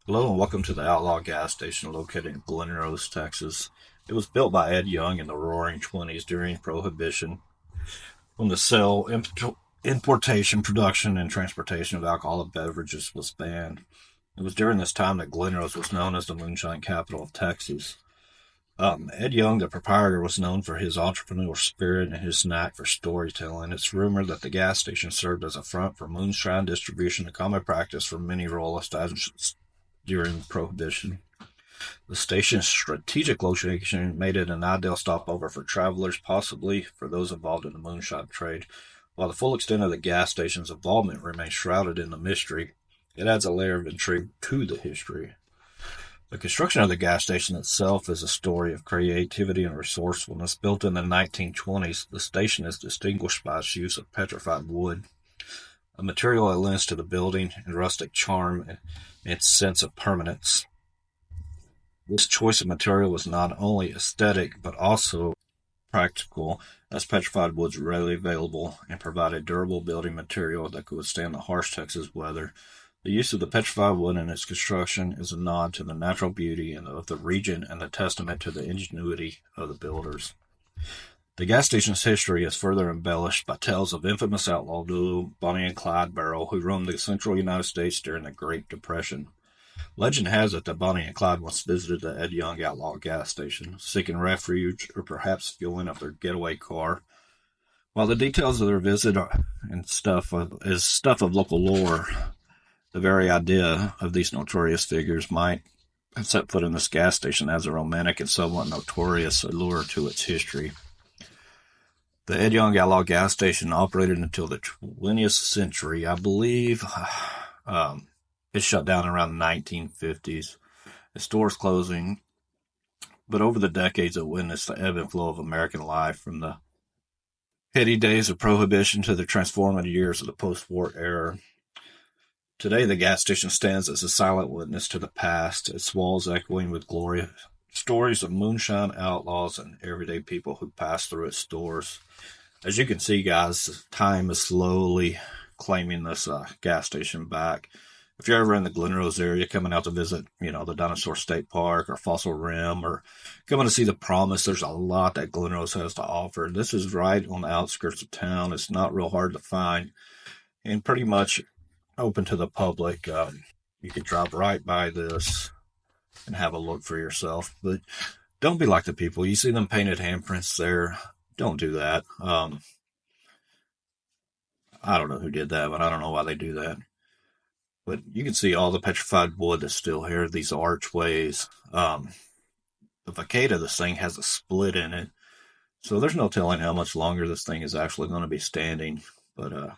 Hello and welcome to the Outlaw gas station located in Glen Rose, Texas. It was built by Ed Young in the Roaring '20s during Prohibition, when the sale, importation, production, and transportation of alcoholic beverages was banned. It was during this time that Glen Rose was known as the moonshine capital of Texas. Ed Young, the proprietor, was known for his entrepreneurial spirit and his knack for storytelling. It's rumored that the gas station served as a front for moonshine distribution, a common practice for many rural establishments during Prohibition. The station's strategic location made it an ideal stopover for travelers, possibly for those involved in the moonshine trade. While the full extent of the gas station's involvement remains shrouded in the mystery, it adds a layer of intrigue to the history. The construction of the gas station itself is a story of creativity and resourcefulness. Built in the 1920s, the station is distinguished by its use of petrified wood, a material that lends to the building and rustic charm and its sense of permanence. This choice of material was not only aesthetic but also practical, as petrified woods were readily available and provided durable building material that could withstand the harsh Texas weather. The use of the petrified wood in its construction is a nod to the natural beauty of the region and a testament to the ingenuity of the builders. The gas station's history is further embellished by tales of infamous outlaw duo Bonnie and Clyde Barrow, who roamed the central United States during the Great Depression. Legend has it that Bonnie and Clyde once visited the Ed Young Outlaw gas station, seeking refuge or perhaps fueling up their getaway car. While the details of their visit is stuff of local lore, the very idea of these notorious figures might have set foot in this gas station as a romantic and somewhat notorious allure to its history. The Ed Young Outlaw gas station operated until the 20th century, I believe. It shut down around the 1950s. The store's closing, but over the decades it witnessed the ebb and flow of American life, from the heady days of Prohibition to the transformative years of the post-war era. Today, the gas station stands as a silent witness to the past, its walls echoing with glorious stories of moonshine outlaws and everyday people who pass through its doors. As you can see, guys, time is slowly claiming this gas station back. If you're ever in the Glen Rose area, coming out to visit, the Dinosaur State Park or Fossil Rim, or coming to see the Promise, there's a lot that Glen Rose has to offer. This is right on the outskirts of town. It's not real hard to find, and pretty much open to the public. You could drive right by this and have a look for yourself. But don't be like the people. You see them painted handprints there. Don't do that. I don't know who did that, but I don't know why they do that. But you can see all the petrified wood that's still here, these archways. The facade of this thing has a split in it, so there's no telling how much longer this thing is actually going to be standing. But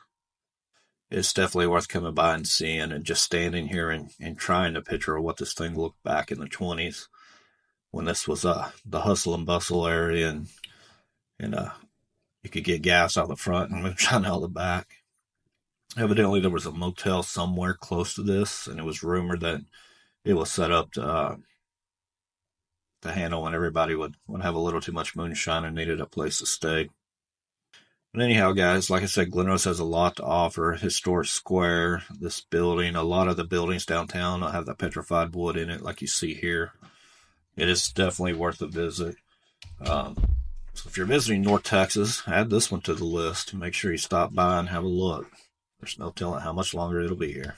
it's definitely worth coming by and seeing, and just standing here and trying to picture what this thing looked back in the 20s, when this was the hustle and bustle area, and you could get gas out the front and moonshine out the back. Evidently, there was a motel somewhere close to this, and it was rumored that it was set up to handle when everybody would have a little too much moonshine and needed a place to stay. But anyhow, guys, like I said, Glen Rose has a lot to offer. Historic square, this building, a lot of the buildings downtown have the petrified wood in it, like you see here. It is definitely worth a visit. So if you're visiting North Texas, add this one to the list. Make sure you stop by and have a look. There's no telling how much longer it'll be here.